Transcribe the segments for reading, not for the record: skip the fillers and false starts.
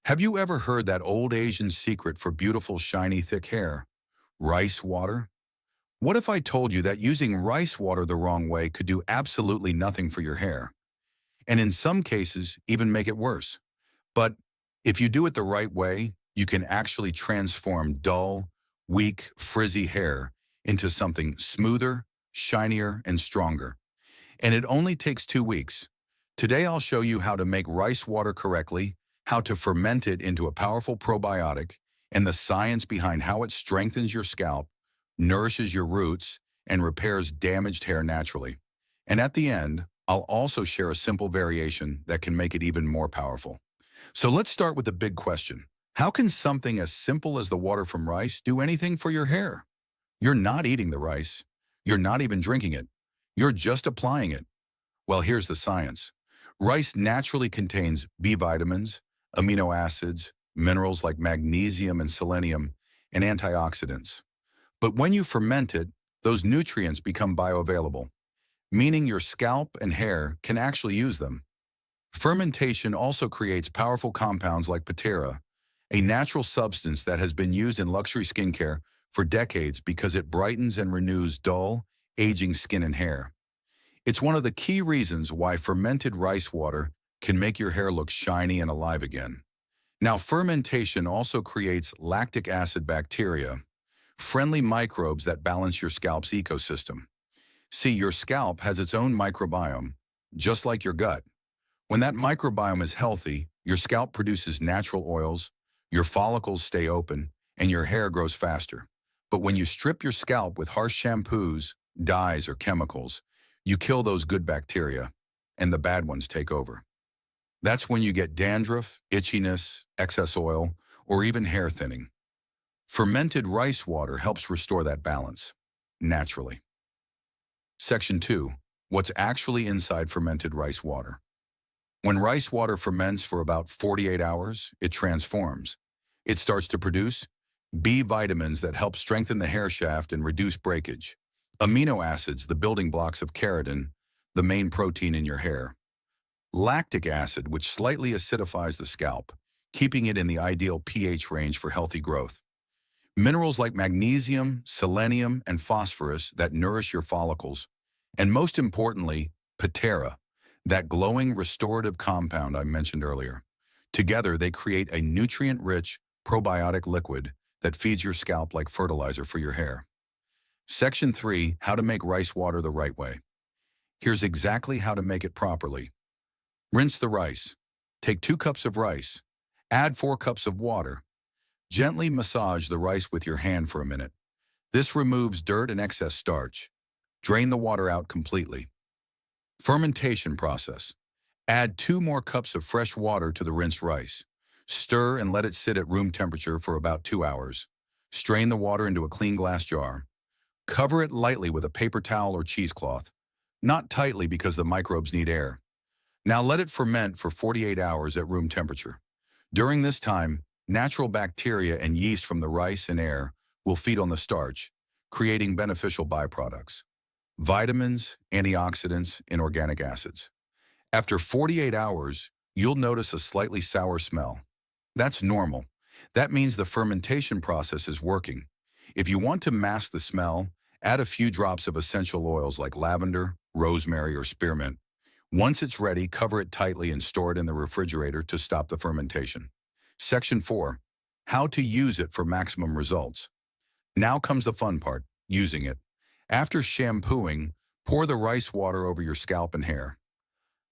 Have you ever heard that old Asian secret for beautiful, shiny, thick hair? Rice water? What if I told you that using rice water the wrong way could do absolutely nothing for your hair? And in some cases, even make it worse. But if you do it the right way, you can actually transform dull, weak, frizzy hair into something smoother, shinier, and stronger. And it only takes 2 weeks. Today I'll show you how to make rice water correctly, how to ferment it into a powerful probiotic, and the science behind how it strengthens your scalp, nourishes your roots, and repairs damaged hair naturally. And at the end, I'll also share a simple variation that can make it even more powerful. So let's start with the big question. How can something as simple as the water from rice do anything for your hair? You're not eating the rice. You're not even drinking it. You're just applying it. Well, here's the science. Rice naturally contains B vitamins, amino acids, minerals like magnesium and selenium, and antioxidants. But when you ferment it, those nutrients become bioavailable, meaning your scalp and hair can actually use them. Fermentation also creates powerful compounds like PITERA, a natural substance that has been used in luxury skincare for decades because it brightens and renews dull, aging skin and hair. It's one of the key reasons why fermented rice water can make your hair look shiny and alive again. Now, fermentation also creates lactic acid bacteria, friendly microbes that balance your scalp's ecosystem. See, your scalp has its own microbiome, just like your gut. When that microbiome is healthy, your scalp produces natural oils, your follicles stay open, and your hair grows faster. But when you strip your scalp with harsh shampoos, dyes, or chemicals, you kill those good bacteria, and the bad ones take over. That's when you get dandruff, itchiness, excess oil, or even hair thinning. Fermented rice water helps restore that balance, naturally. Section 2. What's actually inside fermented rice water? When rice water ferments for about 48 hours, it transforms. It starts to produce B vitamins that help strengthen the hair shaft and reduce breakage. Amino acids, the building blocks of keratin, the main protein in your hair. Lactic acid, which slightly acidifies the scalp, keeping it in the ideal pH range for healthy growth. Minerals like magnesium, selenium, and phosphorus that nourish your follicles. And most importantly, PITERA, that glowing restorative compound I mentioned earlier. Together, they create a nutrient-rich, probiotic liquid that feeds your scalp like fertilizer for your hair. Section 3. How to make rice water the right way. Here's exactly how to make it properly. Rinse the rice. Take 2 cups of rice. Add 4 cups of water. Gently massage the rice with your hand for a minute. This removes dirt and excess starch. Drain the water out completely. Fermentation process. Add 2 more cups of fresh water to the rinsed rice. Stir and let it sit at room temperature for about 2 hours. Strain the water into a clean glass jar. Cover it lightly with a paper towel or cheesecloth. Not tightly because the microbes need air. Now let it ferment for 48 hours at room temperature. During this time, natural bacteria and yeast from the rice and air will feed on the starch, creating beneficial byproducts. Vitamins, antioxidants, and organic acids. After 48 hours, you'll notice a slightly sour smell. That's normal. That means the fermentation process is working. If you want to mask the smell, add a few drops of essential oils like lavender, rosemary, or spearmint. Once it's ready, cover it tightly and store it in the refrigerator to stop the fermentation. Section 4. How to use it for maximum results. Now comes the fun part, using it. After shampooing, pour the rice water over your scalp and hair.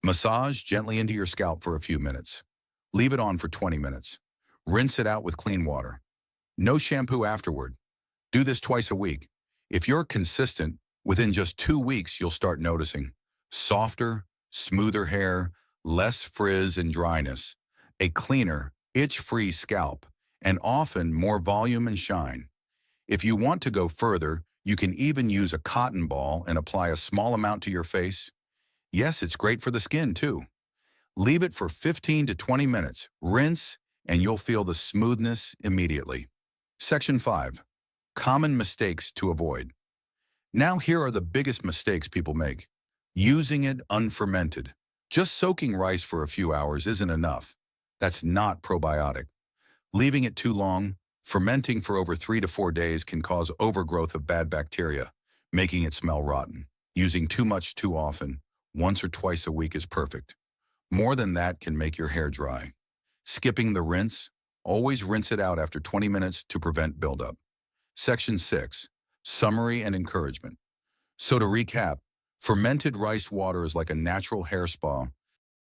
Massage gently into your scalp for a few minutes. Leave it on for 20 minutes. Rinse it out with clean water. No shampoo afterward. Do this twice a week. If you're consistent, within just 2 weeks you'll start noticing softer, smoother hair, less frizz and dryness, a cleaner, itch-free scalp, and often more volume and shine. If you want to go further, you can even use a cotton ball and apply a small amount to your face. Yes, it's great for the skin too. Leave it for 15 to 20 minutes, rinse, and you'll feel the smoothness immediately. Section 5. Common mistakes to avoid. Now here are the biggest mistakes people make. Using it unfermented. Just soaking rice for a few hours isn't enough. That's not probiotic. Leaving it too long, fermenting for over 3 to 4 days can cause overgrowth of bad bacteria, making it smell rotten. Using too much too often, once or twice a week is perfect. More than that can make your hair dry. Skipping the rinse, always rinse it out after 20 minutes to prevent buildup. Section 6. Summary and encouragement. So to recap, fermented rice water is like a natural hair spa